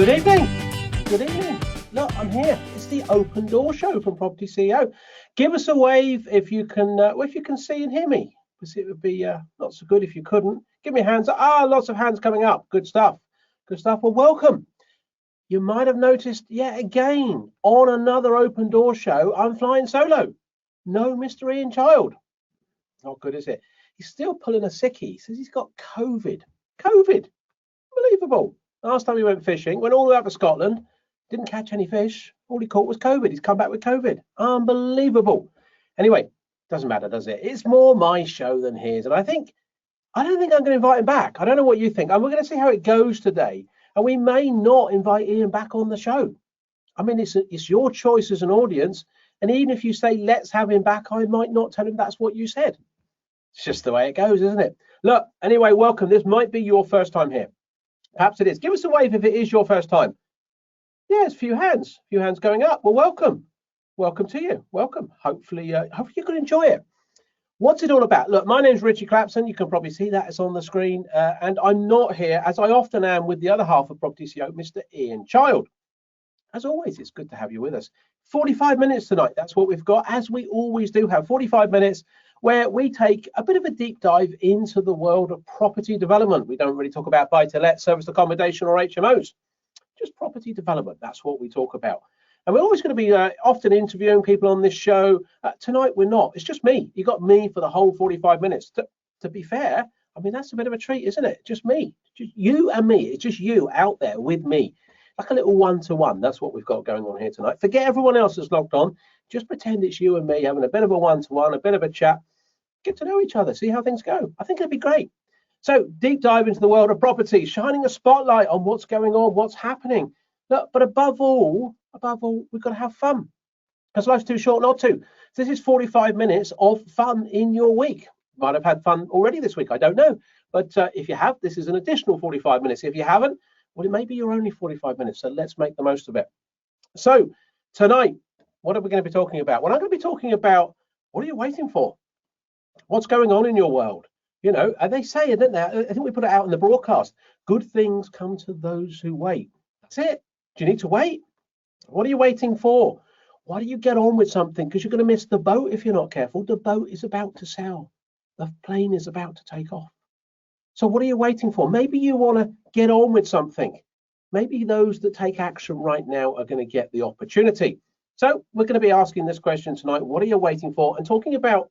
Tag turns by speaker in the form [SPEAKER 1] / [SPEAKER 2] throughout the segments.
[SPEAKER 1] Good evening. Good evening. Look, I'm here. It's the Open Door Show from Property CEO. Give us a wave if you can. If you can see and hear me, because it would be not so good if you couldn't. Give me hands. Lots of hands coming up. Good stuff. Good stuff. Well, welcome. You might have noticed yet again on another Open Door Show, I'm flying solo. No Mr. Ian Child. Not good, is it? He's still pulling a sickie. He says he's got COVID. COVID. Unbelievable. Last time he went fishing, went all the way up to Scotland, didn't catch any fish. All he caught was COVID. He's come back with COVID. Unbelievable. Anyway, doesn't matter, does it? It's more my show than his. And I don't think I'm going to invite him back. I don't know what you think. And we're going to see how it goes today. And we may not invite Ian back on the show. I mean, it's your choice as an audience. And even if you say, let's have him back, I might not tell him that's what you said. It's just the way it goes, isn't it? Look, anyway, welcome. This might be your first time here. Perhaps it is. Give us a wave if it is your first time. Yes, a few hands going up. Well, welcome. Welcome to you. Welcome. Hopefully you're going to enjoy it. What's it all about? Look, my name's Richie Clapson. You can probably see that it's on the screen. And I'm not here, as I often am, with the other half of propertyCEO, Mr. Ian Child. As always, it's good to have you with us. 45 minutes tonight. That's what we've got, as we always do have. 45 minutes where we take a bit of a deep dive into the world of property development. We don't really talk about buy-to-let, serviced accommodation or HMOs. Just property development. That's what we talk about. And we're always going to be often interviewing people on this show. Tonight, we're not. It's just me. You got me for the whole 45 minutes. To be fair, I mean, that's a bit of a treat, isn't it? Just me. Just you and me. It's just you out there with me. Like a little one-to-one. That's what we've got going on here tonight. Forget everyone else that's logged on. Just pretend it's you and me having a bit of a one-to-one, a bit of a chat. Get to know each other, see how things go. I think it'd be great. So, deep dive into the world of property, shining a spotlight on what's going on, what's happening. Look, but above all, we've got to have fun, because life's too short not to. So this is 45 minutes of fun in your week. You might have had fun already this week, I don't know. But if you have, this is an additional 45 minutes. If you haven't, well, it may be you're only 45 minutes, so let's make the most of it. So, tonight, what are we going to be talking about? Well, I'm going to be talking about, what are you waiting for? What's going on in your world? You know, and they say, don't they? I think we put it out in the broadcast. Good things come to those who wait. That's it. Do you need to wait? What are you waiting for? Why do you get on with something? Because you're going to miss the boat if you're not careful. The boat is about to sail. The plane is about to take off. So what are you waiting for? Maybe you want to get on with something. Maybe those that take action right now are going to get the opportunity. So we're going to be asking this question tonight. What are you waiting for? And talking about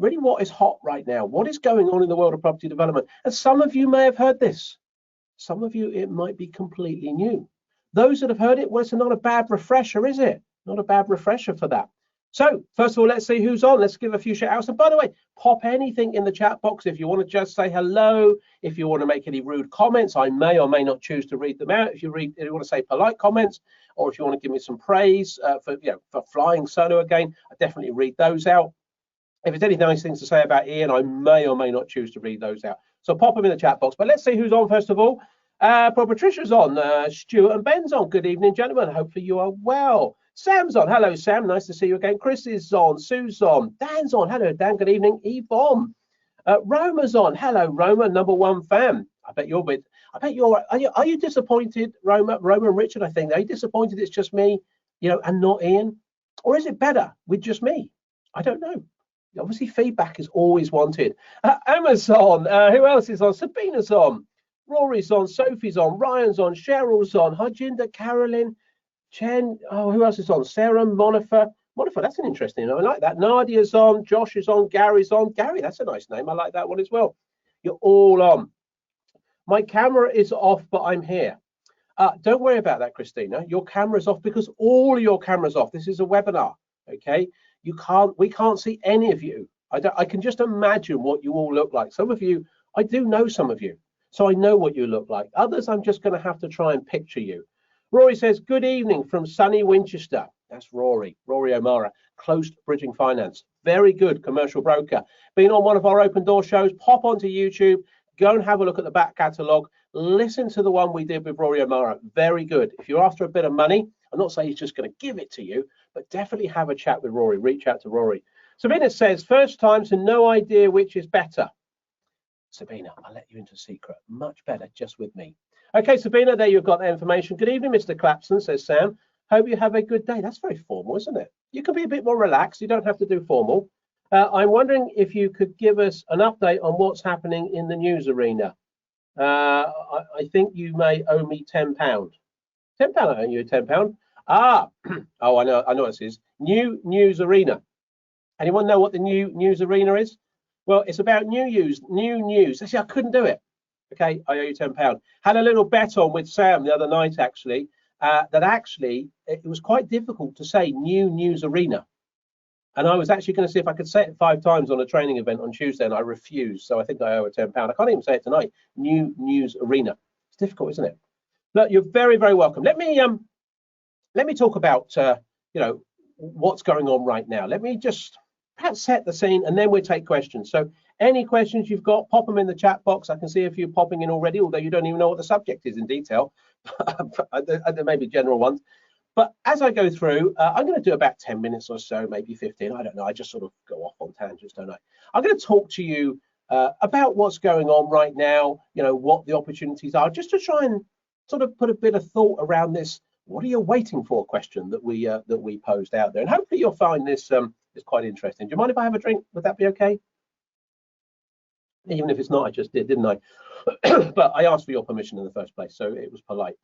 [SPEAKER 1] really what is hot right now, what is going on in the world of property development. And some of you may have heard this. Some of you, it might be completely new. Those that have heard it, well, it's not a bad refresher, is it? Not a bad refresher for that. So first of all, let's see who's on. Let's give a few shout outs. And by the way, pop anything in the chat box if you want to just say hello. If you want to make any rude comments, I may or may not choose to read them out. If you want to say polite comments, or if you want to give me some praise for flying solo again, I definitely read those out. If there's any nice things to say about Ian, I may or may not choose to read those out. So pop them in the chat box. But let's see who's on first of all. Patricia's on. Stuart and Ben's on. Good evening, gentlemen. Hopefully you are well. Sam's on. Hello, Sam. Nice to see you again. Chris is on. Sue's on. Dan's on. Hello, Dan. Good evening. Yvonne. Roma's on. Hello, Roma, #1 fan. I bet you're with. Are you disappointed, Roma and Richard? I think. Are you disappointed it's just me, and not Ian? Or is it better with just me? I don't know. Obviously, feedback is always wanted. Emma's on. Who else is on? Sabina's on. Rory's on. Sophie's on. Ryan's on. Cheryl's on. Harjinder, Carolyn, Chen. Oh, who else is on? Sarah, Monifa. Monifa, that's an interesting name. I like that. Nadia's on. Josh is on. Gary's on. Gary, that's a nice name. I like that one as well. You're all on. My camera is off, but I'm here. Don't worry about that, Christina. Your camera's off because all your cameras off. This is a webinar, okay? We can't see any of you. I can just imagine what you all look like. Some of you, I do know some of you, so I know what you look like. Others, I'm just going to have to try and picture you. Rory says, good evening from sunny Winchester. That's Rory O'Mara, Close Bridging Finance. Very good commercial broker. Been on one of our open door shows. Pop onto YouTube, go and have a look at the back catalogue. Listen to the one we did with Rory O'Mara. Very good. If you're after a bit of money, I'm not saying he's just going to give it to you, but definitely have a chat with Rory. Reach out to Rory. Sabina says, first time, so no idea which is better. Sabina, I'll let you into a secret. Much better just with me. Okay, Sabina, there you've got the information. Good evening, Mr. Clapson, says Sam. Hope you have a good day. That's very formal, isn't it? You can be a bit more relaxed. You don't have to do formal. I'm wondering if you could give us an update on what's happening in the news arena. I think you may owe me £10. £10, I owe you £10. Ah, oh, I know what this is. New news arena. Anyone know what the new news arena is? Well, it's about new news. Actually, I couldn't do it. Okay, I owe you £10. Had a little bet on with Sam the other night, actually, that actually it was quite difficult to say new news arena. And I was actually going to see if I could say it 5 times on a training event on Tuesday, and I refused. So I think I owe her £10. I can't even say it tonight. New news arena. It's difficult, isn't it? Look, you're very, very welcome. Let me talk about what's going on right now. Let me just perhaps set the scene, and then we'll take questions. So any questions you've got, pop them in the chat box. I can see a few popping in already, although you don't even know what the subject is in detail. There may be general ones. But as I go through, I'm going to do about 10 minutes or so, maybe 15. I don't know. I just sort of go off on tangents, don't I? I'm going to talk to you about what's going on right now, what the opportunities are, just to try and sort of put a bit of thought around this "what are you waiting for" question that we posed out there. And hopefully you'll find this is quite interesting. Do you mind if I have a drink? Would that be okay? Even if it's not, I just did, didn't I? But I asked for your permission in the first place, so it was polite.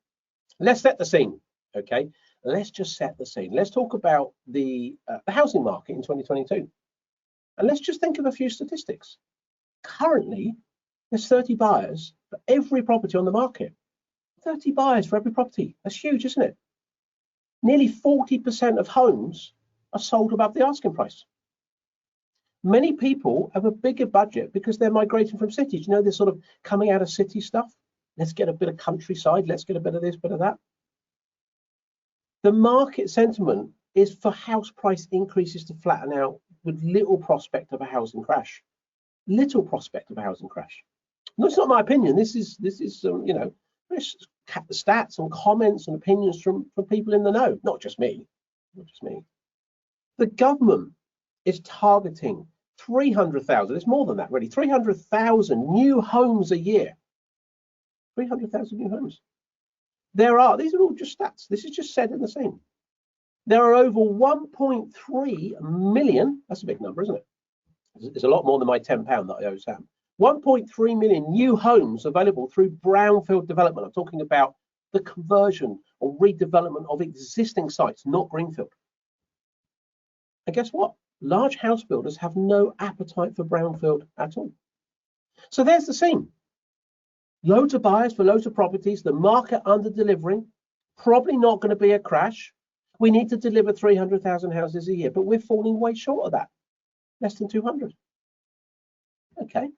[SPEAKER 1] Let's set the scene, okay? Let's just set the scene. Let's talk about the housing market in 2022. And let's just think of a few statistics. Currently, there's 30 buyers for every property on the market. 30 buyers for every property. That's huge, isn't it? Nearly 40% of homes are sold above the asking price. Many people have a bigger budget because they're migrating from cities. This sort of coming out of city stuff. Let's get a bit of countryside. Let's get a bit of this, bit of that. The market sentiment is for house price increases to flatten out with little prospect of a housing crash. Little prospect of a housing crash. No, it's not my opinion. This is stats and comments and opinions from people in the know, not just me. The government is targeting 300,000. It's more than that, really. 300,000 new homes a year. 300,000 new homes. These are all just stats. This is just said in the same. There are over 1.3 million. That's a big number, isn't it? It's a lot more than my £10 that I owe Sam. 1.3 million new homes available through brownfield development. I'm talking about the conversion or redevelopment of existing sites, not greenfield. And guess what? Large house builders have no appetite for brownfield at all. So there's the scene. Loads of buyers for loads of properties, the market under delivering, probably not going to be a crash. We need to deliver 300,000 houses a year, but we're falling way short of that, less than 200. Okay,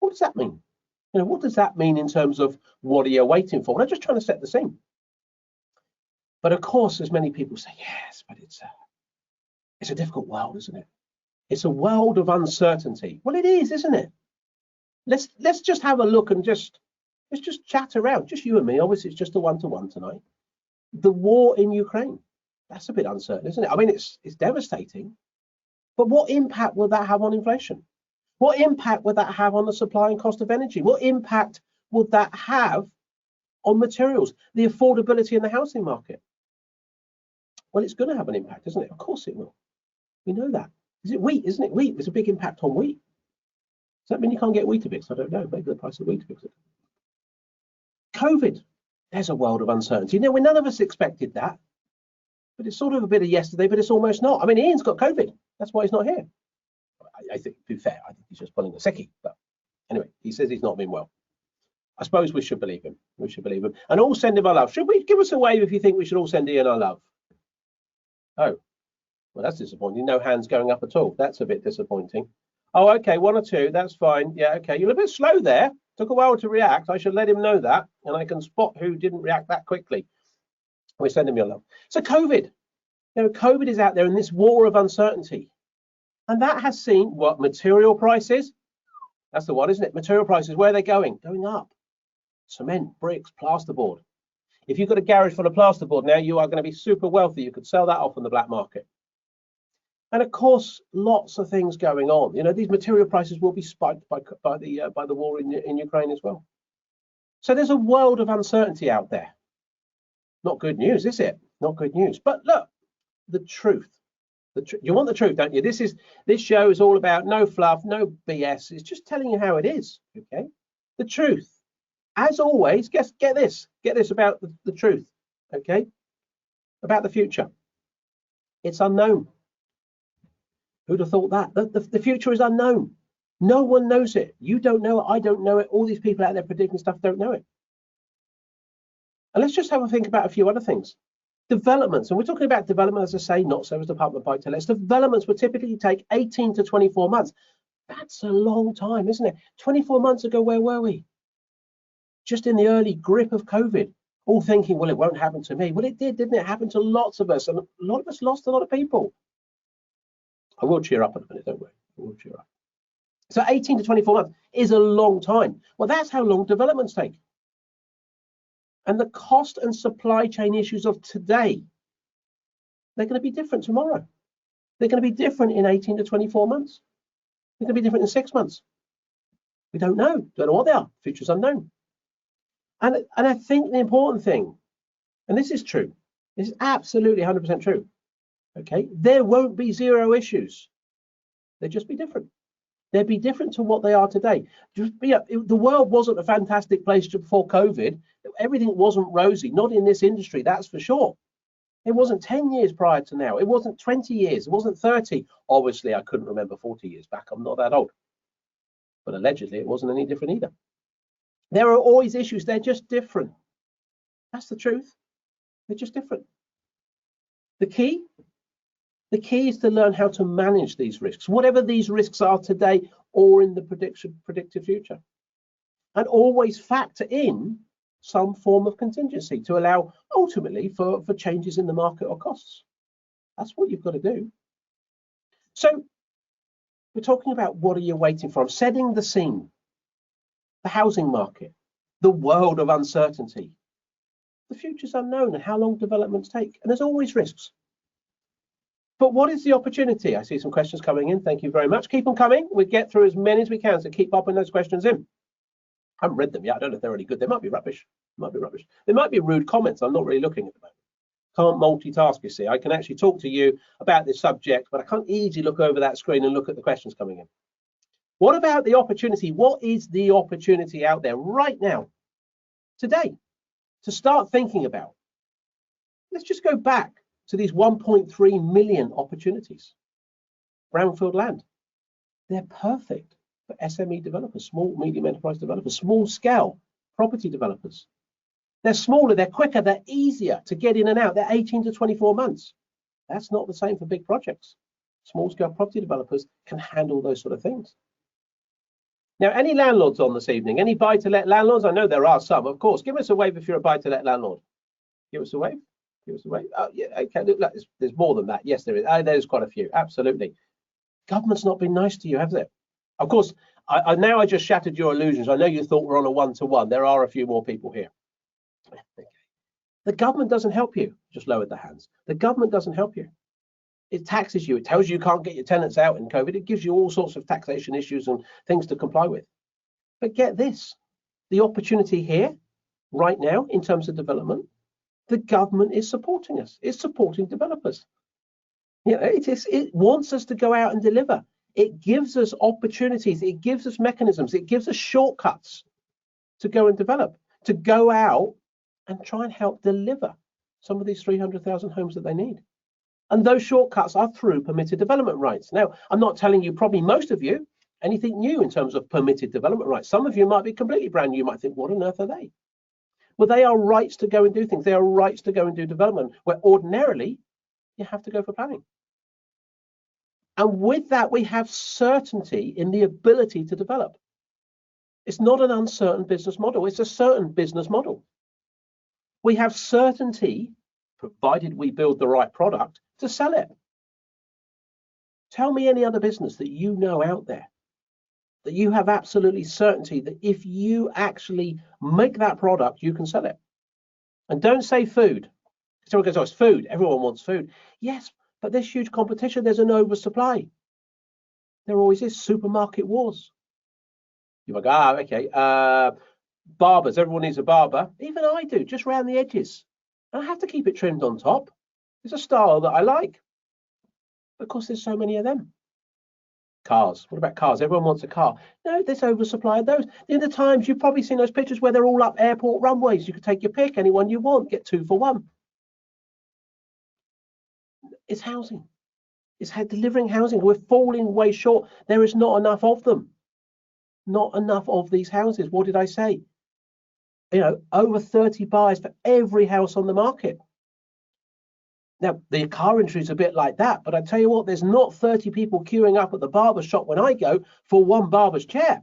[SPEAKER 1] what does that mean? What does that mean in terms of what are you waiting for? I'm just trying to set the scene. But of course, as many people say, yes, but it's a difficult world, isn't it? It's a world of uncertainty. Well, it is, isn't it? Let's just have a look and let's just chat around, just you and me. Obviously, it's just a one-to-one tonight. The war in Ukraine, that's a bit uncertain, isn't it? I mean, it's devastating, but what impact will that have on inflation? What impact would that have on the supply and cost of energy? What impact would that have on materials, the affordability in the housing market? Well, it's going to have an impact, isn't it? Of course it will. We know that. Is it wheat, isn't it? Wheat, there's a big impact on wheat. Does that mean you can't get Weetabix? I don't know. Maybe the price of Weetabix. COVID, there's a world of uncertainty. None of us expected that, but it's sort of a bit of yesterday, but it's almost not. I mean, Ian's got COVID. That's why he's not here. I think, to be fair, I think he's just pulling a sickie. But anyway, he says he's not been well. I suppose we should believe him. We should believe him. And all send him our love. Should we give us a wave if you think we should all send Ian our love? Oh, well, that's disappointing. No hands going up at all. That's a bit disappointing. Oh, okay, 1 or 2. That's fine. Yeah, okay. You're a bit slow there. Took a while to react. I should let him know that, and I can spot who didn't react that quickly. We're sending your love. So COVID. COVID is out there in this war of uncertainty. And that has seen what? Material prices. That's the one, isn't it? Material prices, where are they going? Going up. Cement, bricks, plasterboard. If you've got a garage full of plasterboard now, you are going to be super wealthy. You could sell that off on the black market. And of course, lots of things going on. These material prices will be spiked by the war in Ukraine as well. So there's a world of uncertainty out there. Not good news, is it? Not good news. But look, the truth. You want the truth, don't you? This show is all about no fluff, no BS. It's just telling you how it is. Okay, the truth. As always, get this about the truth. Okay, about the future. It's unknown. Who'd have thought that? The future is unknown. No one knows it. You don't know it. I don't know it. All these people out there predicting stuff don't know it. And let's just have a think about a few other things. Developments, and we're talking about development, as I say, not service department buy-to-lets. Developments would typically take 18 to 24 months. That's a long time, isn't it? 24 months ago, where were we? Just in the early grip of COVID, all thinking, well, it won't happen to me. Well, it did, didn't it? It happened to lots of us, and a lot of us lost a lot of people. I will cheer up in a minute, don't worry. I will cheer up. So 18 to 24 months is a long time. Well, that's how long developments take. And the cost and supply chain issues of today, they're going to be different tomorrow. They're going to be different in 18 to 24 months. They're going to be different in 6 months. We don't know what they are. Future's unknown. And I think the important thing, and this is true, this is absolutely 100% true. Okay, there won't be zero issues. They'll just be different. They'll be different to what they are today. The world wasn't a fantastic place before COVID. Everything wasn't rosy, not in this industry, that's for sure. It wasn't 10 years prior to now. It wasn't 20 years. It wasn't 30. Obviously, I couldn't remember 40 years back. I'm not that old. But allegedly, it wasn't any different either. There are always issues. They're just different. That's the truth. They're just different. The key is to learn how to manage these risks, whatever these risks are today or in the predicted future. And always factor in some form of contingency to allow ultimately for changes in the market or costs. That's what you've got to do. So we're talking about what are you waiting for? I'm setting the scene. The housing market, the world of uncertainty. The future's unknown and how long developments take. And there's always risks. But what is the opportunity? I see some questions coming in. Thank you very much. Keep them coming. We'll get through as many as we can, so keep popping those questions in. I haven't read them yet. I don't know if they're any good. They might be rubbish. They might be rude comments. I'm not really looking at the moment. Can't multitask, you see. I can actually talk to you about this subject, but I can't easily look over that screen and look at the questions coming in. What about the opportunity? What is the opportunity out there right now, today, to start thinking about? Let's just go back to these 1.3 million opportunities. Brownfield land. They're perfect for SME developers, small, medium enterprise developers, small scale property developers. They're smaller, they're quicker, they're easier to get in and out. They're 18 to 24 months. That's not the same for big projects. Small scale property developers can handle those sort of things. Now, any landlords on this evening? Any buy-to-let landlords? I know there are some, of course. Give us a wave if you're a buy-to-let landlord. Give us a wave. Give us a wave. Oh, yeah, okay. Look, there's more than that. Yes, there is. There's quite a few. Absolutely. Government's not been nice to you, have they? Of course, I just shattered your illusions. I know you thought we're on a one-to-one. There are a few more people here. Okay. The government doesn't help you. Just lowered the hands. The government doesn't help you. It taxes you. It tells you can't get your tenants out in COVID. It gives you all sorts of taxation issues and things to comply with. But get this, the opportunity here, right now, in terms of development, the government is supporting us. It's supporting developers. You know, it wants us to go out and deliver. It gives us opportunities. It gives us mechanisms. It gives us shortcuts to go and develop, to go out and try and help deliver some of these 300,000 homes that they need. And those shortcuts are through permitted development rights. Now, I'm not telling you, probably most of you, anything new in terms of permitted development rights. Some of you might be completely brand new. You might think, what on earth are they? Well, they are rights to go and do things. They are rights to go and do development, where ordinarily you have to go for planning. And with that, we have certainty in the ability to develop. It's not an uncertain business model. It's a certain business model. We have certainty, provided we build the right product, to sell it. Tell me any other business that you know out there that you have absolutely certainty that if you actually make that product, you can sell it. And don't say food. Someone goes, oh, it's food. Everyone wants food. Yes, but there's huge competition. There's an oversupply. There always is. Supermarket wars. You might go, okay, Barbers, everyone needs a barber. Even I do, just round the edges. And I have to keep it trimmed on top. It's a style that I like. Of course, there's so many of them. Cars. What about cars? Everyone wants a car. No, there's oversupply of those. The other times you've probably seen those pictures where they're all up airport runways. You can take your pick, anyone you want, get 2 for 1. It's housing. It's delivering housing. We're falling way short. There is not enough of them. Not enough of these houses. What did I say? You know, over 30 buyers for every house on the market. Now, the car industry is a bit like that, but I tell you what, there's not 30 people queuing up at the barber shop when I go for one barber's chair.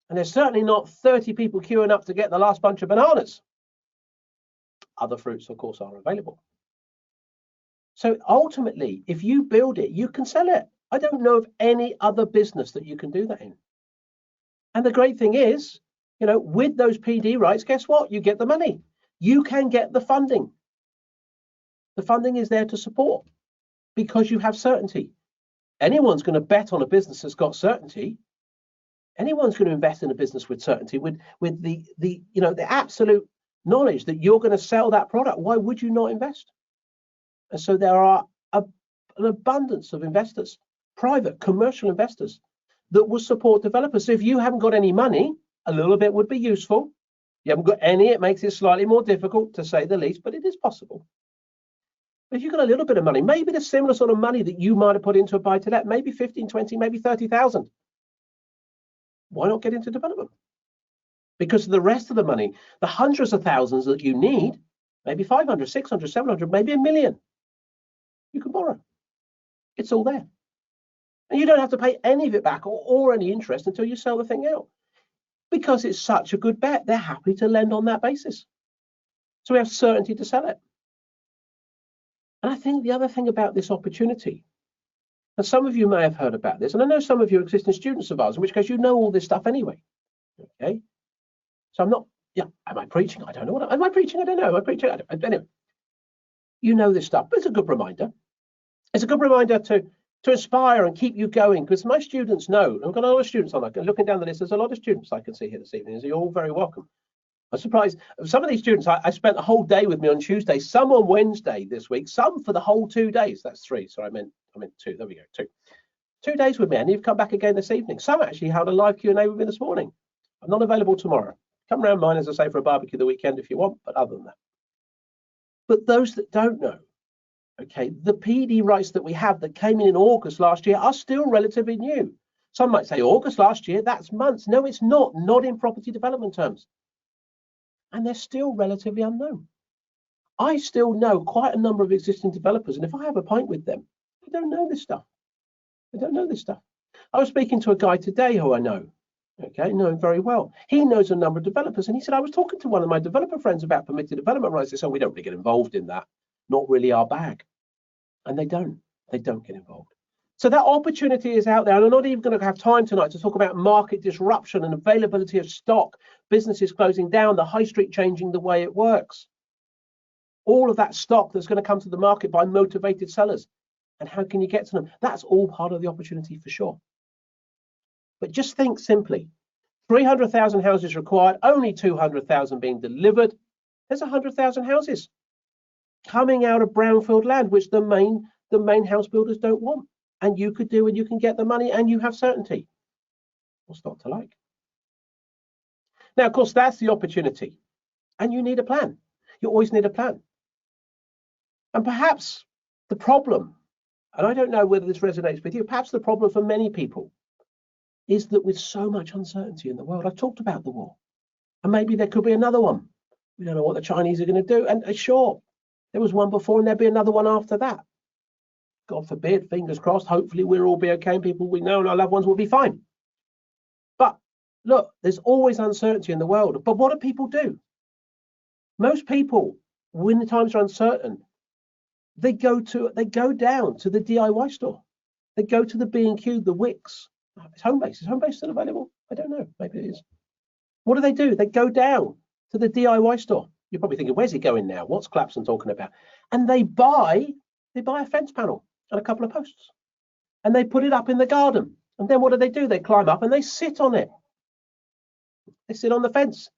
[SPEAKER 1] And there's certainly not 30 people queuing up to get the last bunch of bananas. Other fruits, of course, are available. So ultimately, if you build it, you can sell it. I don't know of any other business that you can do that in. And the great thing is, you know, with those PD rights, guess what? You get the money. You can get the funding. The funding is there to support because you have certainty. Anyone's going to bet on a business that's got certainty. Anyone's going to invest in a business with certainty, with the you know, the absolute knowledge that you're going to sell that product. Why would you not invest? And so there are an abundance of investors, private commercial investors, that will support developers. So if you haven't got any money, a little bit would be useful. You haven't got any, it makes it slightly more difficult, to say the least, but it is possible. If you've got a little bit of money, maybe the similar sort of money that you might have put into a buy-to-let, maybe 15, 20, maybe 30,000. Why not get into development? Because the rest of the money, the hundreds of thousands that you need, maybe 500, 600, 700, maybe $1 million, you can borrow. It's all there. And you don't have to pay any of it back or any interest until you sell the thing out. Because it's such a good bet, they're happy to lend on that basis. So we have certainty to sell it. And I think the other thing about this opportunity, and some of you may have heard about this, and I know some of you are existing students of ours, in which case you know all this stuff anyway. Okay, so I'm not, yeah, am I preaching? I don't know. Am I preaching? I don't know. Am I preaching? Anyway, you know this stuff, but it's a good reminder. It's a good reminder to inspire and keep you going, because my students know, I've got a lot of students on, looking down the list, there's a lot of students I can see here this evening, so you're all very welcome. I'm surprised. Some of these students, I spent the whole day with me on Tuesday, some on Wednesday this week, some for the whole 2 days. That's 3. So I meant 2. There we go. 2. 2 days with me, and you've come back again this evening. Some actually held a live Q&A with me this morning. I'm not available tomorrow. Come round mine, as I say, for a barbecue the weekend if you want, but other than that. But those that don't know, okay, the PD rights that we have that came in August last year are still relatively new. Some might say August last year, that's months. No, it's not in property development terms. And they're still relatively unknown. I still know quite a number of existing developers, and if I have a pint with them, they don't know this stuff. They don't know this stuff. I was speaking to a guy today who I know, okay, know him very well. He knows a number of developers, and he said, I was talking to one of my developer friends about permitted development rights. They said, we don't really get involved in that. Not really our bag. And they don't get involved. So that opportunity is out there, and I'm not even going to have time tonight to talk about market disruption and availability of stock, businesses closing down, the high street changing the way it works. All of that stock that's going to come to the market by motivated sellers. And how can you get to them? That's all part of the opportunity for sure. But just think simply, 300,000 houses required, only 200,000 being delivered. There's 100,000 houses coming out of brownfield land, which the main house builders don't want. And you could do, and you can get the money, and you have certainty. What's not to like? Now, of course, that's the opportunity. And you need a plan. You always need a plan. And perhaps the problem, and I don't know whether this resonates with you, perhaps the problem for many people is that with so much uncertainty in the world, I've talked about the war, and maybe there could be another one. We don't know what the Chinese are going to do. And sure, there was one before, and there'll be another one after that. God forbid, fingers crossed, hopefully we'll all be okay, and people we know and our loved ones will be fine. But look, there's always uncertainty in the world. But what do people do? Most people, when the times are uncertain, they go down to the DIY store. They go to the B&Q, the Wicks. Is Homebase still available? I don't know. Maybe it is. What do? They go down to the DIY store. You're probably thinking, where's he going now? What's Clapson talking about? And they buy a fence panel and a couple of posts, and they put it up in the garden. And then what do? They climb up and they sit on it. They sit on the fence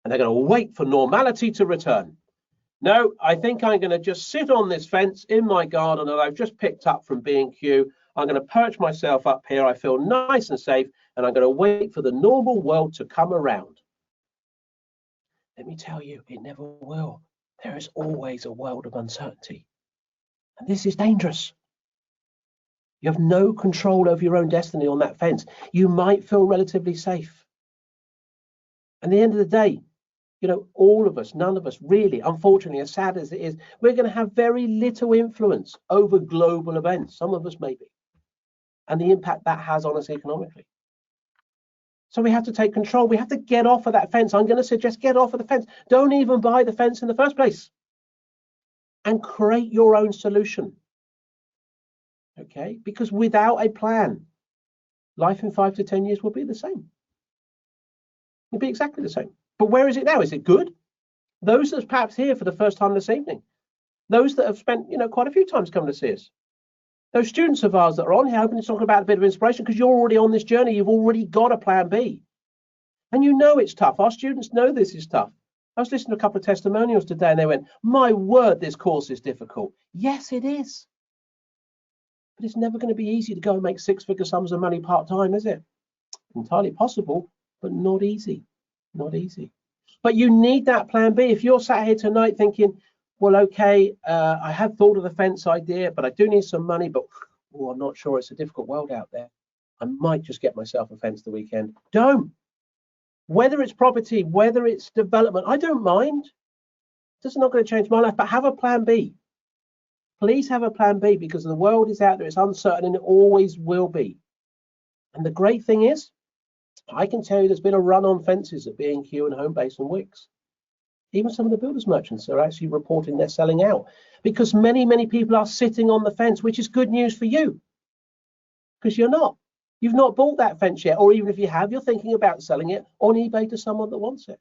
[SPEAKER 1] and they're going to wait for normality to return. No, I think I'm going to just sit on this fence in my garden that I've just picked up from B&Q. I'm going to perch myself up here. I feel nice and safe, and I'm going to wait for the normal world to come around. Let me tell you, it never will. There is always a world of uncertainty. And this is dangerous. You have no control over your own destiny on that fence. You might feel relatively safe. And at the end of the day, you know, all of us, none of us really, unfortunately, as sad as it is, we're going to have very little influence over global events. Some of us maybe. And the impact that has on us economically. So we have to take control. We have to get off of that fence. I'm going to suggest get off of the fence. Don't even buy the fence in the first place. And create your own solution. Okay? Because without a plan, life in 5 to 10 years will be the same. It'll be exactly the same. But where is it now? Is it good? Those that are perhaps here for the first time this evening. Those that have spent, you know, quite a few times coming to see us. Those students of ours that are on here, hoping to talk about a bit of inspiration, because you're already on this journey. You've already got a plan B. And you know it's tough. Our students know this is tough. I was listening to a couple of testimonials today and they went, my word, this course is difficult. Yes, it is. But it's never going to be easy to go and make 6-figure sums of money part-time, is it? Entirely possible, but not easy. Not easy. But you need that plan B. If you're sat here tonight thinking, well, okay, I have thought of the fence idea, but I do need some money, but I'm not sure, it's a difficult world out there. I might just get myself a fence the weekend. Don't. Whether it's property, whether it's development, I don't mind. This is not going to change my life, but have a plan B. Please have a plan B, because the world is out there, it's uncertain, and it always will be. And the great thing is, I can tell you there's been a run on fences at B&Q and Homebase and Wix. Even some of the builders merchants are actually reporting they're selling out, because many, many people are sitting on the fence, which is good news for you, because you're not. You've not bought that fence yet, or even if you have, you're thinking about selling it on eBay to someone that wants it.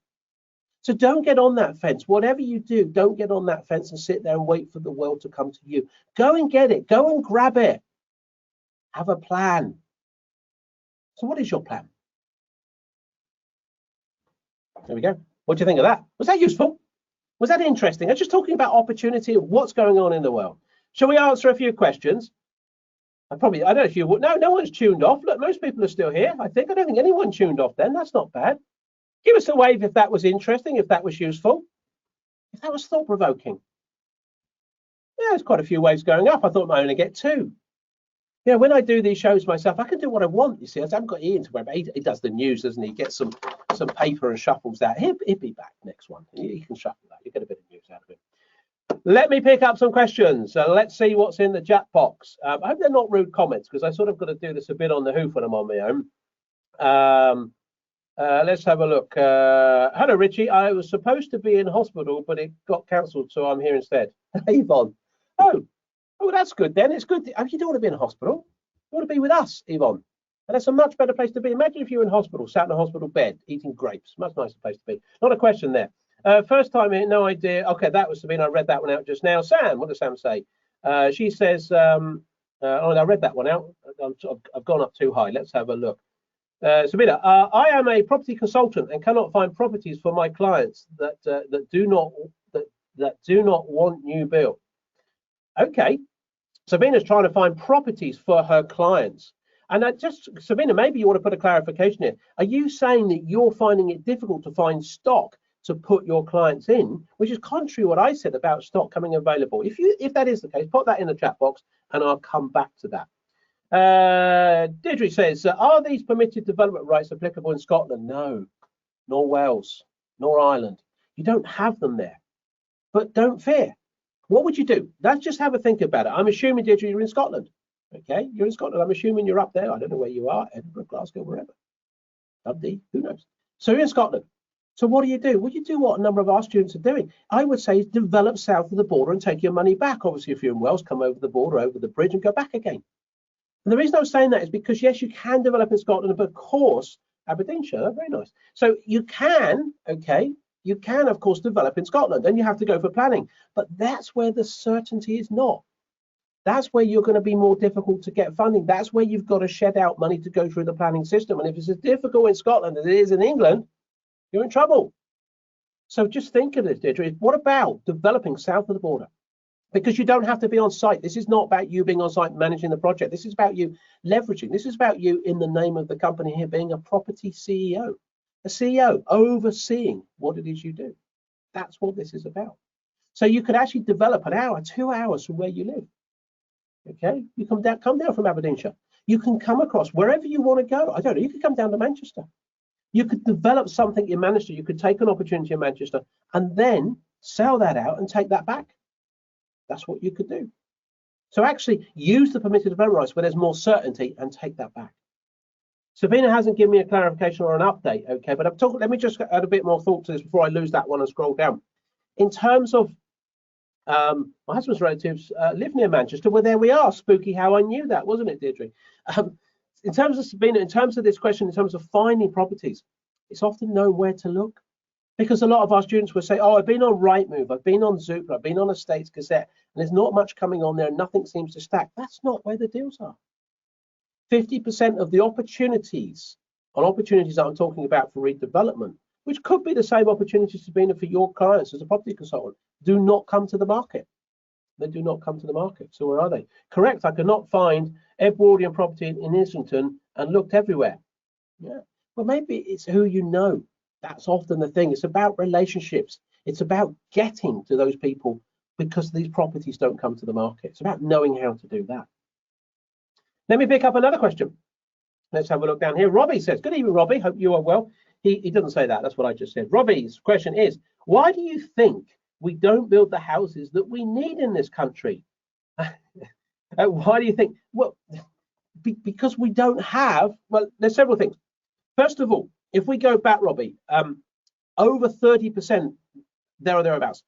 [SPEAKER 1] So don't get on that fence. Whatever you do, don't get on that fence and sit there and wait for the world to come to you. Go and get it. Go and grab it. Have a plan. So what is your plan? There we go. What do you think of that? Was that useful? Was that interesting? I was just talking about opportunity and what's going on in the world. Shall we answer a few questions? I don't know if you would. No one's tuned off. Look, most people are still here. I don't think anyone tuned off then. That's not bad. Give us a wave if that was interesting, if that was useful, if that was thought-provoking. Yeah, there's quite a few waves going up. I thought I only get 2. Yeah, when I do these shows myself, I can do what I want. You see, I haven't got Ian to worry about. He does the news, doesn't he? Gets some paper and shuffles that. He'll be back next one. He can shuffle that. You get a bit of news out of him. Let me pick up some questions. So let's see what's in the chat box. I hope they're not rude comments, because I sort of got to do this a bit on the hoof when I'm on my own. Let's have a look. Hello, Richie. I was supposed to be in hospital, but it got cancelled, so I'm here instead. Yvonne. Oh, that's good then. It's good. You don't want to be in a hospital. You want to be with us, Yvonne. And that's a much better place to be. Imagine if you were in hospital, sat in a hospital bed, eating grapes. Much nicer place to be. Not a question there. First time here, no idea. Okay, that was Sabine. I read that one out just now. Sam, what does Sam say? She says, I read that one out. I've gone up too high. Let's have a look. Sabina, I am a property consultant and cannot find properties for my clients that do not want new build. Okay, Sabina's trying to find properties for her clients. And Sabina, maybe you want to put a clarification here. Are you saying that you're finding it difficult to find stock to put your clients in, which is contrary to what I said about stock coming available? If that is the case, put that in the chat box and I'll come back to that. Deirdre says, are these permitted development rights applicable in Scotland? No, nor Wales, nor Ireland. You don't have them there. But don't fear. What would you do? Let's just have a think about it. I'm assuming, Deirdre, you're in Scotland. Okay, you're in Scotland. I'm assuming you're up there. I don't know where you are, Edinburgh, Glasgow, wherever. Dundee, who knows? So you're in Scotland. So what do? Well, you do what a number of our students are doing. I would say develop south of the border and take your money back. Obviously, if you're in Wales, come over the border, over the bridge and go back again. And the reason I was saying that is because, yes, you can develop in Scotland, but of course, Aberdeenshire, very nice. So you can, okay, you can, of course, develop in Scotland, and you have to go for planning. But that's where the certainty is not. That's where you're going to be more difficult to get funding. That's where you've got to shed out money to go through the planning system. And if it's as difficult in Scotland as it is in England, you're in trouble. So just think of this, Deirdre. What about developing south of the border? Because you don't have to be on site. This is not about you being on site managing the project. This is about you leveraging. This is about you, in the name of the company here, being a property CEO, a CEO overseeing what it is you do. That's what this is about. So you could actually develop an hour, 2 hours from where you live. Okay, you come down from Aberdeenshire. You can come across wherever you want to go. I don't know. You could come down to Manchester. You could develop something in Manchester. You could take an opportunity in Manchester and then sell that out and take that back. That's what you could do. So actually use the permitted development rights where there's more certainty and take that back. Sabina hasn't given me a clarification or an update, okay, but let me just add a bit more thought to this before I lose that one and scroll down. In terms of my husband's relatives live near Manchester. Well, there we are. Spooky how I knew that, wasn't it, Deirdre? In terms of Sabina, in terms of this question, in terms of finding properties, it's often know where to look. Because a lot of our students will say, oh, I've been on Rightmove, I've been on Zoopla, I've been on Estates Gazette, and there's not much coming on there, and nothing seems to stack. That's not where the deals are. 50% of the opportunities that I'm talking about for redevelopment, which could be the same opportunities to be for your clients as a property consultant, do not come to the market. They do not come to the market. So where are they? Correct, I could not find Edwardian property in Islington and looked everywhere. Yeah. Well, maybe it's who you know. That's often the thing. It's about relationships. It's about getting to those people because these properties don't come to the market. It's about knowing how to do that. Let me pick up another question. Let's have a look down here. Robbie says, good evening, Robbie. Hope you are well. He doesn't say that. That's what I just said. Robbie's question is, why do you think we don't build the houses that we need in this country? Why do you think? Well, because we don't have, well, there's several things. First of all, if we go back, Robbie, over 30%, there or thereabouts,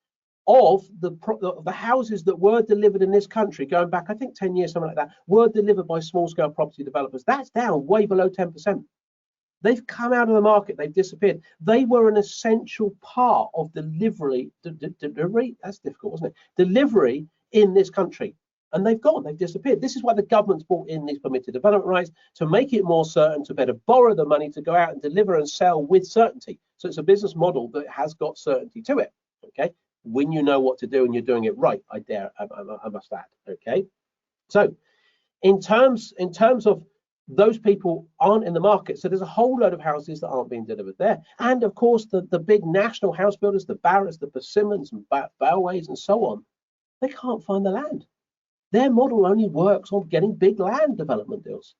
[SPEAKER 1] of the houses that were delivered in this country, going back, I think 10 years, something like that, were delivered by small-scale property developers. That's down way below 10%. They've come out of the market. They've disappeared. They were an essential part of delivery. That's difficult, wasn't it? Delivery in this country. And they've gone, they've disappeared. This is why the government's brought in these permitted development rights, to make it more certain, to better borrow the money to go out and deliver and sell with certainty. So it's a business model that has got certainty to it, okay? When you know what to do and you're doing it right, I must add, okay? So in terms of those people aren't in the market, so there's a whole load of houses that aren't being delivered there. And of course, the big national house builders, the Barratts, the Persimmons, and Bellways and so on, they can't find the land. Their model only works on getting big land development deals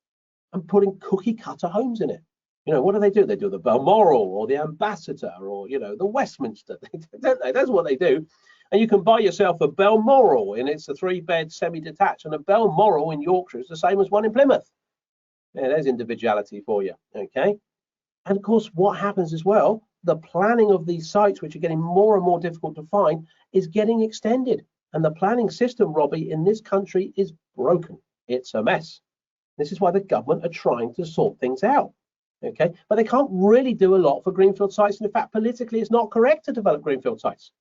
[SPEAKER 1] and putting cookie cutter homes in it. You know, what do? They do the Balmoral or the Ambassador or, you know, the Westminster, don't they? That's what they do. And you can buy yourself a Balmoral, and it's a 3-bed semi-detached, and a Balmoral in Yorkshire is the same as one in Plymouth. Yeah, there's individuality for you, okay? And of course, what happens as well, the planning of these sites, which are getting more and more difficult to find, is getting extended. And the planning system, Robbie, in this country is broken. It's a mess. This is why the government are trying to sort things out, okay? But they can't really do a lot for greenfield sites. And in fact, politically, it's not correct to develop greenfield sites.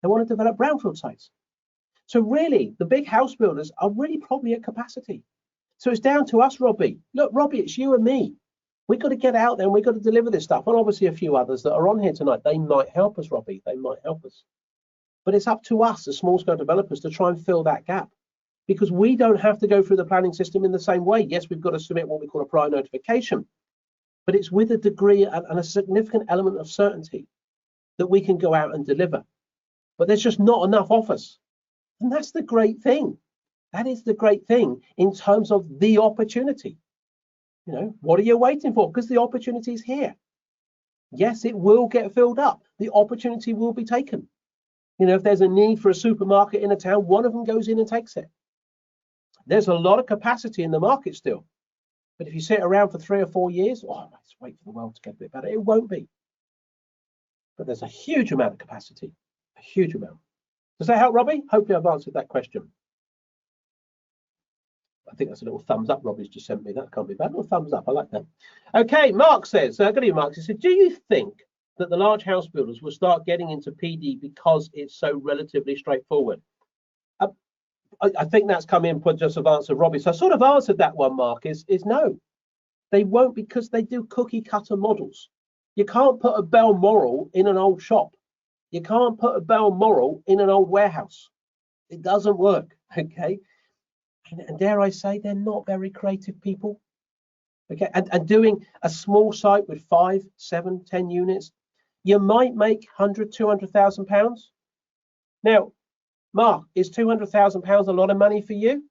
[SPEAKER 1] They want to develop brownfield sites. So really, the big house builders are really probably at capacity. So it's down to us, Robbie. Look, Robbie, it's you and me. We've got to get out there and we've got to deliver this stuff. And obviously a few others that are on here tonight, they might help us, Robbie. They might help us. But it's up to us as small-scale developers to try and fill that gap, because we don't have to go through the planning system in the same way. Yes, we've got to submit what we call a prior notification, but it's with a degree and a significant element of certainty that we can go out and deliver. But there's just not enough of us. And that's the great thing. That is the great thing in terms of the opportunity. You know, what are you waiting for? Because the opportunity is here. Yes, it will get filled up. The opportunity will be taken. You know, if there's a need for a supermarket in a town, one of them goes in and takes it. There's a lot of capacity in the market still. But if you sit around for 3 or 4 years, oh, let's wait for the world to get a bit better. It won't be. But there's a huge amount of capacity, a huge amount. Does that help, Robbie? Hopefully I've answered that question. I think that's a little thumbs up Robbie's just sent me. That can't be bad. A little thumbs up. I like that. Okay, Mark says, good evening, Mark. He said, do you think that the large house builders will start getting into PD because it's so relatively straightforward? I think that's come in for just have answered Robbie. So I sort of answered that one, Mark, is no. They won't, because they do cookie cutter models. You can't put a Balmoral in an old shop. You can't put a Balmoral in an old warehouse. It doesn't work, okay? And dare I say, they're not very creative people, okay? And doing a small site with 5, 7, 10 units, you might make 100, 200,000 pounds. Now, Mark, is 200,000 pounds a lot of money for you?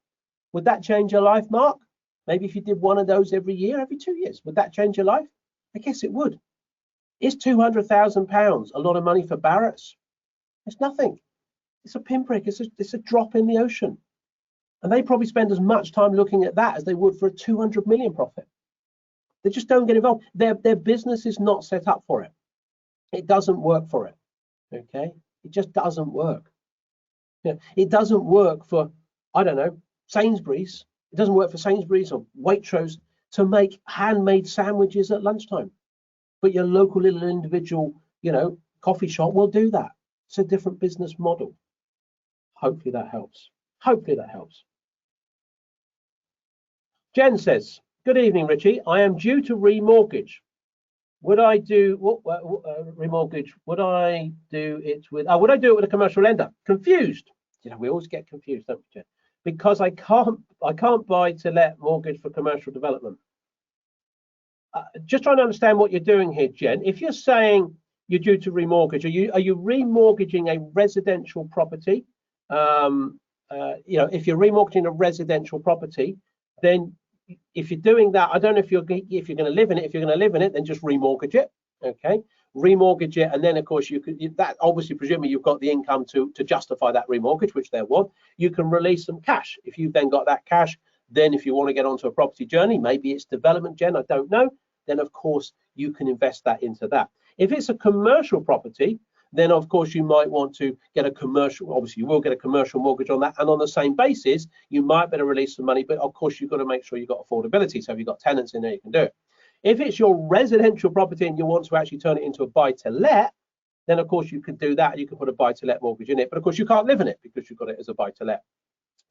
[SPEAKER 1] Would that change your life, Mark? Maybe if you did one of those every year, every 2 years, would that change your life? I guess it would. Is 200,000 pounds a lot of money for Barrett's? It's nothing. It's a pinprick. It's a drop in the ocean. And they probably spend as much time looking at that as they would for a 200 million profit. They just don't get involved. Their business is not set up for it. It doesn't work for it. Okay? It just doesn't work. Yeah, it doesn't work for, I don't know, Sainsbury's. It doesn't work for Sainsbury's or Waitrose to make handmade sandwiches at lunchtime. But your local little individual, coffee shop will do that. It's a different business model. Hopefully that helps. Hopefully that helps. Jen says, good evening, Richie. I am due to remortgage. Would I do remortgage? Would I do it with a commercial lender? Confused. We always get confused, don't we, Jen? Because I can't buy to let mortgage for commercial development. Just trying to understand what you're doing here, Jen. If you're saying you're due to remortgage, are you remortgaging a residential property? If you're remortgaging a residential property, then if you're doing that, I don't know if you're going to live in it. If you're going to live in it, then just remortgage it. Okay, remortgage it, and then of course you could. That obviously, presumably, you've got the income to justify that remortgage, which there was. You can release some cash. If you've then got that cash, then if you want to get onto a property journey, maybe it's development, Jen, I don't know. Then of course you can invest that into that. If it's a commercial property, then of course you might want to get a commercial, obviously you will get a commercial mortgage on that, and on the same basis you might better release some money, but of course you've got to make sure you've got affordability. So if you've got tenants in there, you can do it. If it's your residential property and you want to actually turn it into a buy-to-let, then of course you can do that. You can put a buy-to-let mortgage in it, but of course you can't live in it because you've got it as a buy-to-let.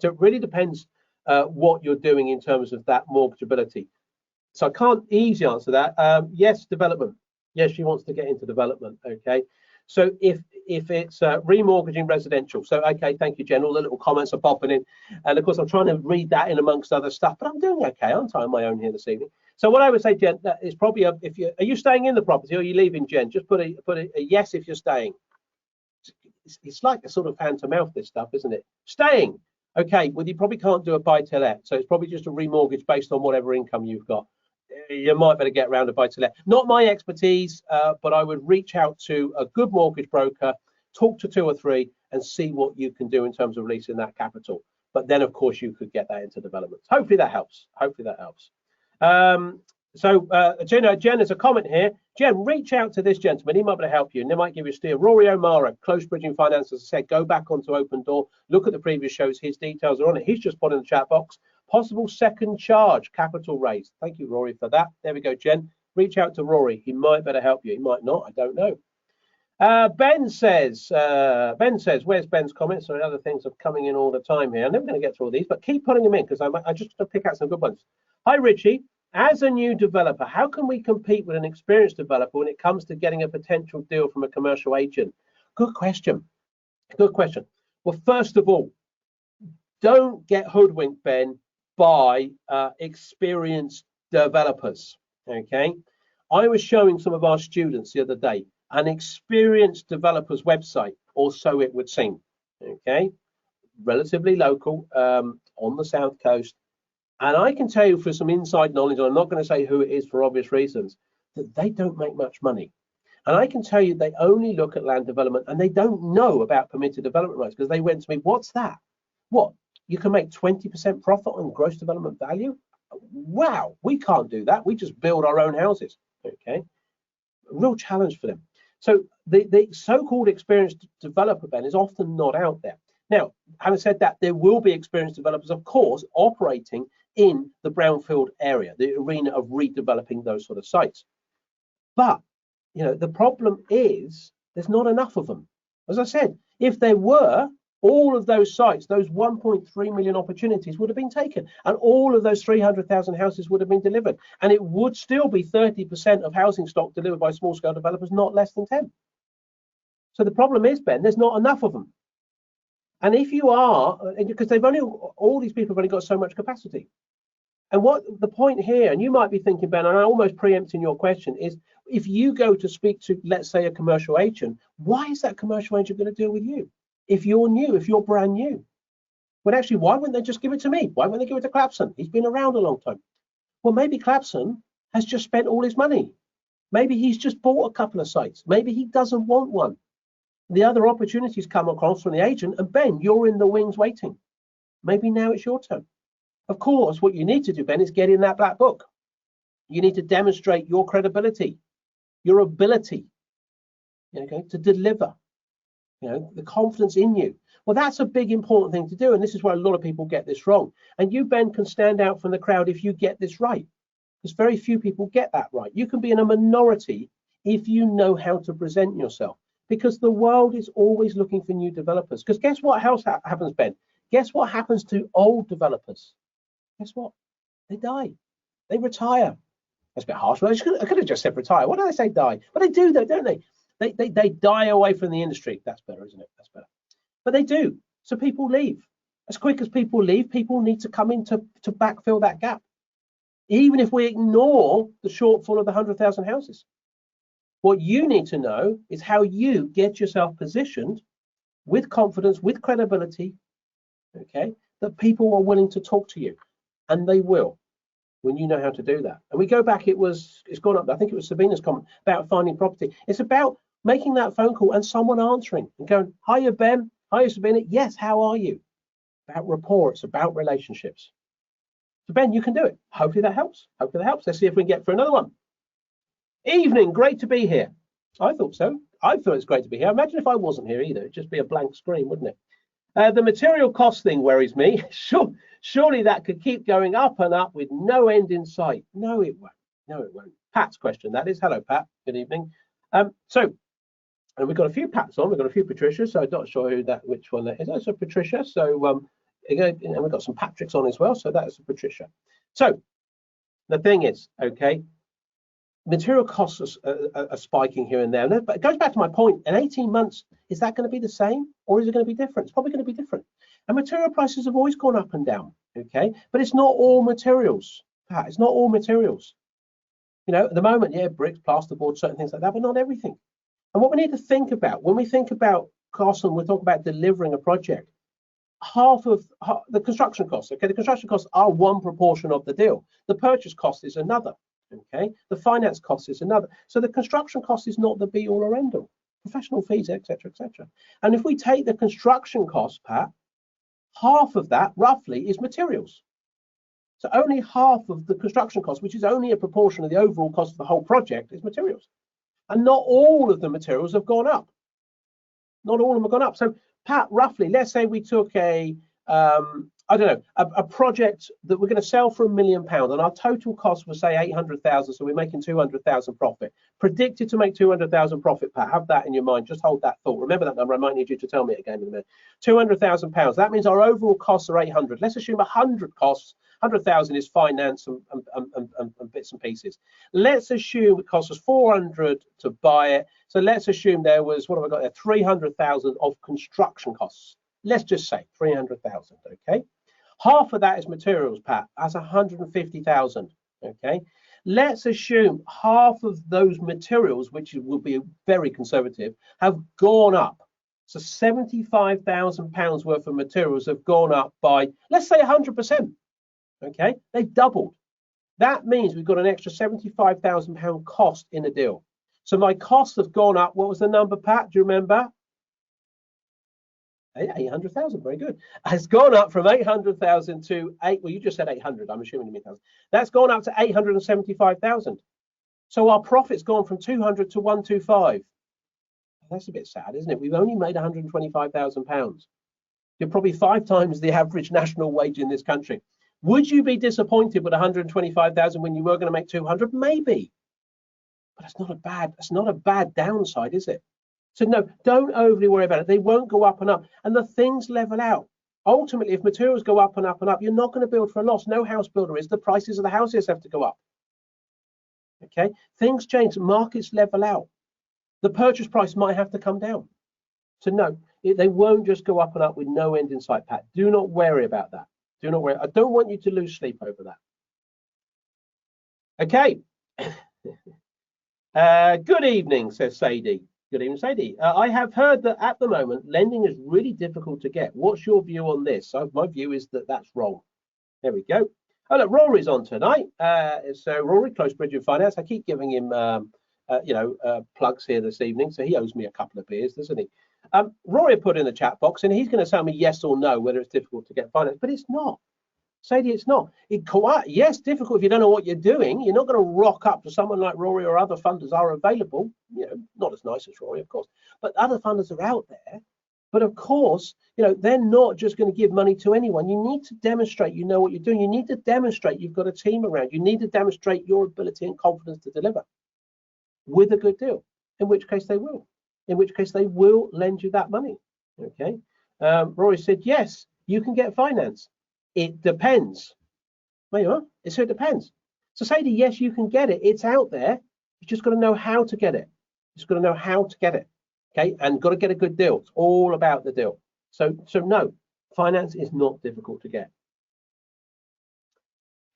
[SPEAKER 1] So it really depends what you're doing in terms of that mortgageability. So I can't easily answer that. Yes, development. Yes, she wants to get into development. Okay. So if it's remortgaging residential, so okay, thank you, Jen. All the little comments are popping in, and of course I'm trying to read that in amongst other stuff, but I'm doing okay, aren't I, on my own here this evening? So what I would say, Jen, that is probably are you staying in the property or are you leaving, Jen? Just put a yes if you're staying. It's like a sort of hand to mouth, this stuff, isn't it? Staying. Okay, well you probably can't do a buy-to-let, so it's probably just a remortgage based on whatever income you've got. You might better get around a buy-to-let. Not my expertise, but I would reach out to a good mortgage broker, talk to 2 or 3, and see what you can do in terms of releasing that capital. But then, of course, you could get that into development. Hopefully that helps. Hopefully that helps. Jen, there's a comment here. Jen, reach out to this gentleman. He might be able to help you, and they might give you a steer. Rory O'Mara, Close Bridging Finance, as I said, go back onto Open Door, look at the previous shows. His details are on it. He's just put in the chat box. Possible second charge capital raise. Thank you, Rory, for that. There we go, Jen. Reach out to Rory. He might better help you. He might not. I don't know. Ben says, where's Ben's comments? Sorry, other things are coming in all the time here. I'm never going to get through all these, but keep putting them in because I just want to pick out some good ones. Hi, Richie. As a new developer, how can we compete with an experienced developer when it comes to getting a potential deal from a commercial agent? Good question. Good question. Well, first of all, don't get hoodwinked, Ben, by experienced developers. Okay, I was showing some of our students the other day an experienced developer's website, or so it would seem. Okay, relatively local, on the south coast, and I can tell you for some inside knowledge, and I'm not going to say who it is for obvious reasons, that they don't make much money. And I can tell you they only look at land development and they don't know about permitted development rights, because they went to me, what's that? What? You can make 20% profit on gross development value? Wow, we can't do that. We just build our own houses. Okay, real challenge for them. So the so-called experienced developer, Ben, is often not out there. Now, having said that, there will be experienced developers, of course, operating in the brownfield area, the arena of redeveloping those sort of sites. But, the problem is there's not enough of them. As I said, if there were, all of those sites, those 1.3 million opportunities would have been taken, and all of those 300,000 houses would have been delivered, and it would still be 30% of housing stock delivered by small-scale developers, not less than 10. So the problem is, Ben, there's not enough of them. And if you are, because all these people have only got so much capacity. And what the point here, and you might be thinking, Ben, and I'm almost preempting your question, is if you go to speak to, let's say, a commercial agent, why is that commercial agent going to deal with you? If you're new, if you're brand new? Well, actually, why wouldn't they just give it to me? Why wouldn't they give it to Clapson? He's been around a long time. Well, maybe Clapson has just spent all his money. Maybe he's just bought a couple of sites. Maybe he doesn't want one. The other opportunities come across from the agent, and Ben, you're in the wings waiting. Maybe now it's your turn. Of course, what you need to do, Ben, is get in that black book. You need to demonstrate your credibility, your ability, okay, to deliver, the confidence in you. Well, that's a big important thing to do, and this is where a lot of people get this wrong. And you, Ben, can stand out from the crowd if you get this right, because very few people get that right. You can be in a minority if you know how to present yourself, because the world is always looking for new developers. Because guess what else happens, Ben? Guess what happens to old developers? Guess what? They die. They retire. That's a bit harsh. I could have just said retire. Why do they say die? But they do, though, don't they? They die away from the industry. That's better, isn't it? That's better. But they do. So people leave. As quick as people leave, people need to come in to backfill that gap. Even if we ignore the shortfall of the 100,000 houses. What you need to know is how you get yourself positioned with confidence, with credibility, okay, that people are willing to talk to you. And they will, when you know how to do that. And we go back, it's gone up, I think it was Sabina's comment about finding property. It's about making that phone call and someone answering and going, hiya, Ben, hiya, Sabina, yes, how are you? About rapport, it's about relationships. So Ben, you can do it. Hopefully that helps. Hopefully that helps. Let's see if we can get for another one. Evening, great to be here. I thought so. I thought it's great to be here. Imagine if I wasn't here either. It'd just be a blank screen, wouldn't it? The material cost thing worries me. Surely that could keep going up and up with no end in sight. No, it won't. No, it won't. Pat's question, that is. Hello, Pat. Good evening. And we've got a few Pats on. We've got a few Patricias, so I'm not sure which one that is. That's a Patricia. So and we've got some Patricks on as well. So that's a Patricia. So the thing is, okay, material costs are spiking here and there. But it goes back to my point. In 18 months, is that going to be the same, or is it going to be different? It's probably going to be different. And material prices have always gone up and down, okay? But it's not all materials, Pat. It's not all materials. At the moment, yeah, bricks, plasterboard, certain things like that, but not everything. And what we need to think about when we think about costs and we talk about delivering a project, half of the construction costs, okay? The construction costs are one proportion of the deal. The purchase cost is another. Okay, the finance cost is another. So the construction cost is not the be all or end all. Professional fees, etc., etc. And if we take the construction cost, Pat, half of that roughly is materials. So only half of the construction cost, which is only a proportion of the overall cost of the whole project, is materials. And not all of the materials have gone up. Not all of them have gone up. So Pat, roughly, let's say we took a project that we're going to sell for £1 million, and our total cost was say 800,000, so we're making 200,000 profit. Predicted to make 200,000 profit, Pat. Have that in your mind. Just hold that thought. Remember that number. I might need you to tell me it again in a minute. £200,000. That means our overall costs are 800. Let's assume 100 costs. 100,000 is finance and bits and pieces. Let's assume it cost us 400 to buy it. So let's assume there was, what have I got there? 300,000 of construction costs. Let's just say 300,000. Okay. Half of that is materials, Pat. That's 150,000. Okay. Let's assume half of those materials, which will be very conservative, have gone up. So £75,000 worth of materials have gone up by, let's say, 100%. Okay, they've doubled. That means we've got an extra £75,000 cost in the deal. So my costs have gone up. What was the number, Pat? Do you remember? 800,000. Very good. It's gone up from 800,000 to well, you just said 800. I'm assuming you mean 1,000. That's gone up to 875,000. So our profit's gone from 200 to 125. That's a bit sad, isn't it? We've only made £125,000. You're probably 5 times the average national wage in this country. Would you be disappointed with 125,000 when you were going to make 200? Maybe, but it's not a bad downside, is it? So no, don't overly worry about it. They won't go up and up, and the things level out. Ultimately, if materials go up and up and up, you're not going to build for a loss. No house builder is. The prices of the houses have to go up. Okay, things change, markets level out. The purchase price might have to come down. So no, they won't just go up and up with no end in sight, Pat. Do not worry about that. Do not worry. I don't want you to lose sleep over that. Okay. Good evening, says Sadie. Good evening, Sadie. I have heard that at the moment, lending is really difficult to get. What's your view on this? So my view is that that's wrong. There we go. Oh, look, Rory's on tonight. So Rory, Close Bridge and Finance. I keep giving him, plugs here this evening. So he owes me a couple of beers, doesn't he? Rory put in the chat box, and he's going to tell me yes or no whether it's difficult to get finance, but it's not. Sadie, it's not. Yes, difficult if you don't know what you're doing. You're not going to rock up to someone like Rory or other funders are available. You know, not as nice as Rory, of course, but other funders are out there. But of course, you know, they're not just going to give money to anyone. You need to demonstrate you know what you're doing. You need to demonstrate you've got a team around. You need to demonstrate your ability and confidence to deliver with a good deal, in which case they will. In which case they will lend you that money. Okay. Rory said, yes, you can get finance. It depends. There you are. So it depends. So Sadie, yes, you can get it. It's out there. You've just got to know how to get it. You've just got to know how to get it. Okay, and got to get a good deal. It's all about the deal. So no, finance is not difficult to get.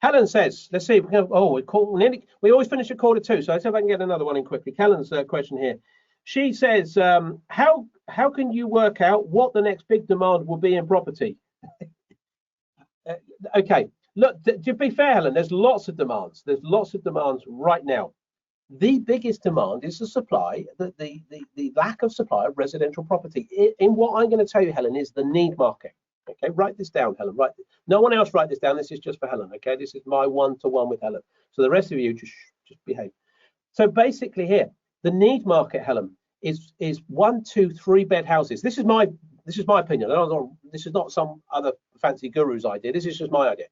[SPEAKER 1] Helen says, let's see. We always finish at 1:45, so let's see if I can get another one in quickly. Helen's question here. She says, how can you work out what the next big demand will be in property? Okay, look, to be fair, Helen, there's lots of demands. There's lots of demands right now. The biggest demand is the supply, the lack of supply of residential property. In what I'm going to tell you, Helen, is the need market. Okay, write this down, Helen. No one else write this down. This is just for Helen. Okay, this is my one-to-one with Helen. So the rest of you just behave. So basically, here the need market, Helen, is 1, 2, 3 bed houses. This is my opinion. This is not some other fancy guru's idea. This is just my idea.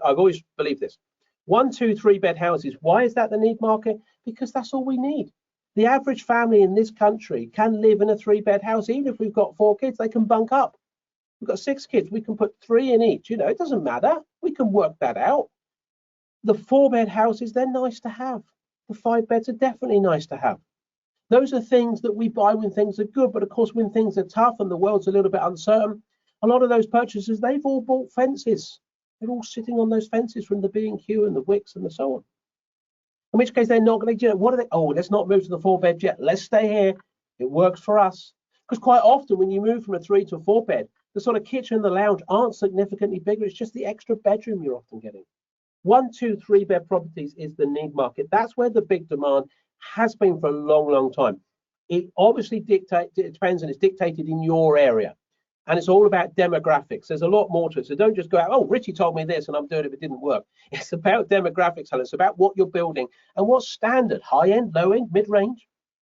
[SPEAKER 1] I've always believed this. 1, 2, 3 bed houses. Why is that the need market? Because that's all we need. The average family in this country can live in a 3-bed house. Even if we've got 4 kids, they can bunk up. We've got 6 kids. We can put 3 in each. You know, it doesn't matter. We can work that out. The 4-bed houses, they're nice to have. The 5 beds are definitely nice to have. Those are things that we buy when things are good. But of course, when things are tough and the world's a little bit uncertain, a lot of those purchasers, they've all bought fences. They're all sitting on those fences from the B&Q and the Wicks and so on. In which case, they're not going to, what are they? Oh, let's not move to the 4-bed yet. Let's stay here. It works for us. Because quite often when you move from a 3 to a 4-bed, the sort of kitchen and the lounge aren't significantly bigger. It's just the extra bedroom you're often getting. 1, 2, 3-bed properties is the need market. That's where the big demand has been for a long, long time. It obviously depends, and it's dictated in your area. And it's all about demographics. There's a lot more to it. So don't just go out, oh, Richie told me this and I'm doing it, but it didn't work. It's about demographics, and it's about what you're building and what standard, high end, low end, mid range,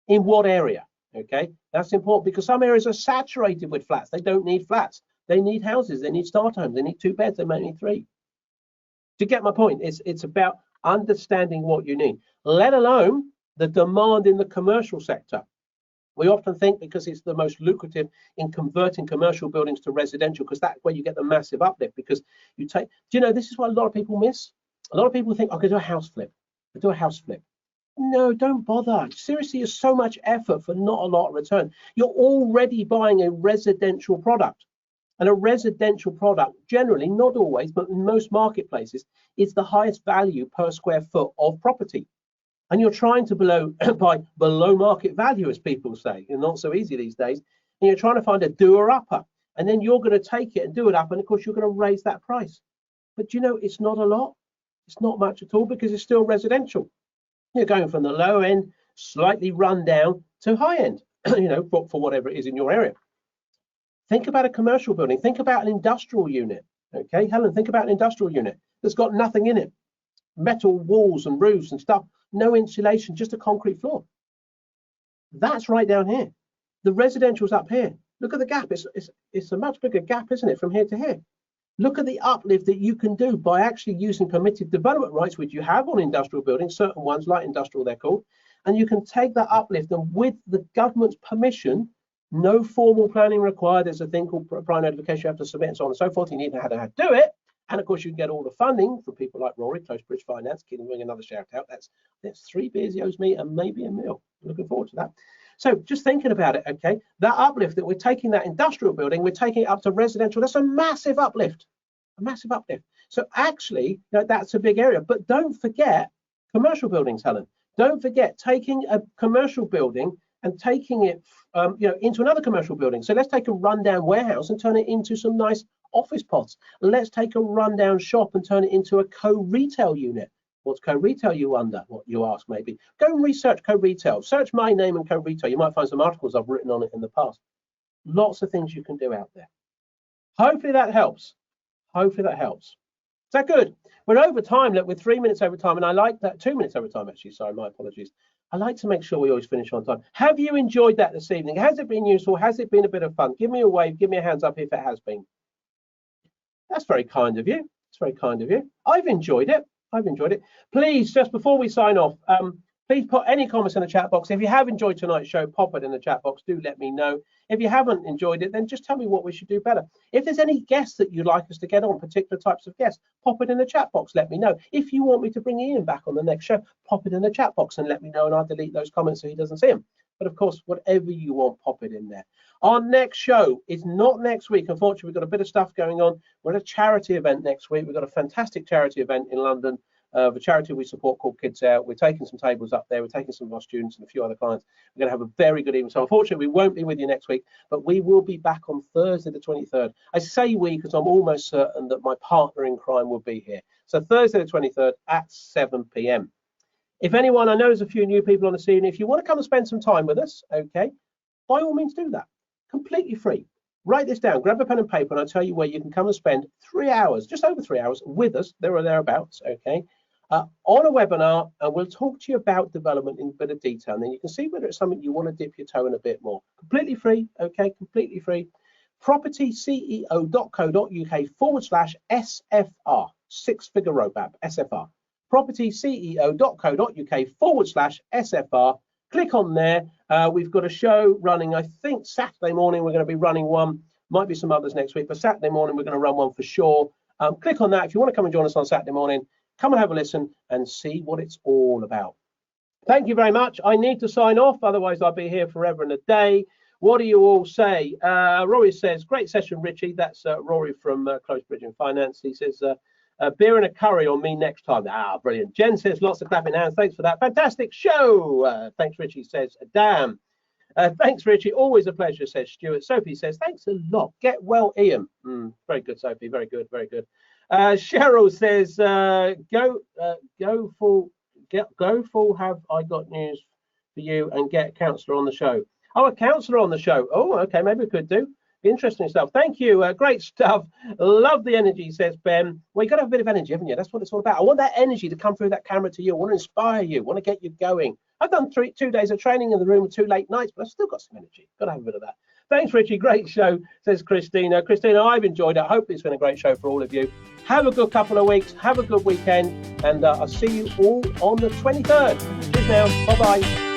[SPEAKER 1] in what area. Okay, that's important because some areas are saturated with flats. They don't need flats. They need houses. They need starter homes. They need 2 beds. They might need 3. To get my point, it's about understanding what you need, let alone the demand in the commercial sector. We often think because it's the most lucrative in converting commercial buildings to residential, because that's where you get the massive uplift. Because you take, do you know, this is what a lot of people miss. A lot of people think, I'm going to do a house flip. I'll do a house flip. No, don't bother. Seriously, it's so much effort for not a lot of return. You're already buying a residential product. And a residential product, generally, not always, but in most marketplaces, is the highest value per square foot of property. And you're trying to buy below market value, as people say, and not so easy these days. And you're trying to find a doer-upper, and then you're going to take it and do it up, and of course you're going to raise that price. But you know, it's not a lot. It's not much at all because it's still residential. You're going from the low end, slightly run down, to high end. You know, for whatever it is in your area. Think about a commercial building. Think about an industrial unit. Okay, Helen, think about an industrial unit that's got nothing in it. Metal walls and roofs and stuff. No insulation, just a concrete floor. That's right down here. The residential's up here. Look at the gap. It's a much bigger gap, isn't it, from here to here? Look at the uplift that you can do by actually using permitted development rights, which you have on industrial buildings, certain ones like industrial they're called, And you can take that uplift, and with the government's permission, no formal planning required. There's a thing called prior notification you have to submit and so on and so forth. You need to know how to do it. And of course, you can get all the funding from people like Rory, Close Bridge Finance, giving another shout out. That's 3 beers he owes me and maybe a meal. Looking forward to that. So just thinking about it, okay, that uplift that we're taking, that industrial building, we're taking it up to residential. That's a massive uplift, a massive uplift. So actually, that's a big area. But don't forget commercial buildings, Helen. Don't forget taking a commercial building and taking it into another commercial building. So let's take a rundown warehouse and turn it into some nice office pods. Let's take a rundown shop and turn it into a co-retail unit. What's co-retail, you wonder? What you ask, maybe. Go and research co-retail. Search my name and co-retail. You might find some articles I've written on it in the past. Lots of things you can do out there. Hopefully that helps. Hopefully that helps. Is that good? We're over time. Look, we're 3 minutes over time, and I like that. 2 minutes over time, actually. Sorry, my apologies. I like to make sure we always finish on time. Have you enjoyed that this evening? Has it been useful? Has it been a bit of fun? Give me a wave. Give me a hands up if it has been. That's very kind of you. It's very kind of you. I've enjoyed it. I've enjoyed it. Please, just before we sign off, please put any comments in the chat box. If you have enjoyed tonight's show, pop it in the chat box. Do let me know. If you haven't enjoyed it, then just tell me what we should do better. If there's any guests that you'd like us to get on, particular types of guests, pop it in the chat box. Let me know. If you want me to bring Ian back on the next show, pop it in the chat box and let me know, and I'll delete those comments so he doesn't see them. But of course, whatever you want, pop it in there. Our next show is not next week. Unfortunately, we've got a bit of stuff going on. We're at a charity event next week. We've got a fantastic charity event in London. The charity we support called Kids Out. We're taking some tables up there. We're taking some of our students and a few other clients. We're going to have a very good evening. So unfortunately, we won't be with you next week, but we will be back on Thursday the 23rd. I say we because I'm almost certain that my partner in crime will be here. So Thursday the 23rd at 7 p.m. If anyone, I know there's a few new people on the scene. If you want to come and spend some time with us, okay, by all means do that. Completely free. Write this down, grab a pen and paper, and I'll tell you where you can come and spend 3 hours, just over 3 hours, with us, there or thereabouts, okay, on a webinar, and we'll talk to you about development in a bit of detail, and then you can see whether it's something you want to dip your toe in a bit more. Completely free, okay, completely free. propertyceo.co.uk/SFR, 6-figure roadmap, SFR. propertyceo.co.uk/SFR. Click on there. We've got a show running, I think Saturday morning we're going to be running one. Might be some others next week, but Saturday morning we're going to run one for sure. Click on that. If you want to come and join us on Saturday morning, come and have a listen and see what it's all about. Thank you very much. I need to sign off, otherwise I'll be here forever and a day. What do you all say? Rory says, great session, Richie. That's Rory from Close Bridge and Finance. He says, beer and a curry on me next time. Ah, brilliant. Jen says, lots of clapping hands. Thanks for that. Fantastic show. Thanks, Richie, says, damn. Thanks, Richie. Always a pleasure, says Stuart. Sophie says, thanks a lot. Get well, Ian. Very good, Sophie. Very good, very good. Cheryl says, go full, have I got news for you, and get a counsellor on the show. Oh, a counsellor on the show. Oh, okay, maybe we could do. Interesting stuff. Thank you. Great stuff. Love the energy, says Ben. Well, you got to have a bit of energy, haven't you? That's what it's all about. I want that energy to come through that camera to you. I want to inspire you. I want to get you going. I've done 2 days of training in the room with 2 late nights, but I've still got some energy. Got to have a bit of that. Thanks, Richie. Great show, says Christina. Christina, I've enjoyed it. I hope it's been a great show for all of you. Have a good couple of weeks. Have a good weekend. And I'll see you all on the 23rd. Cheers now. Bye-bye.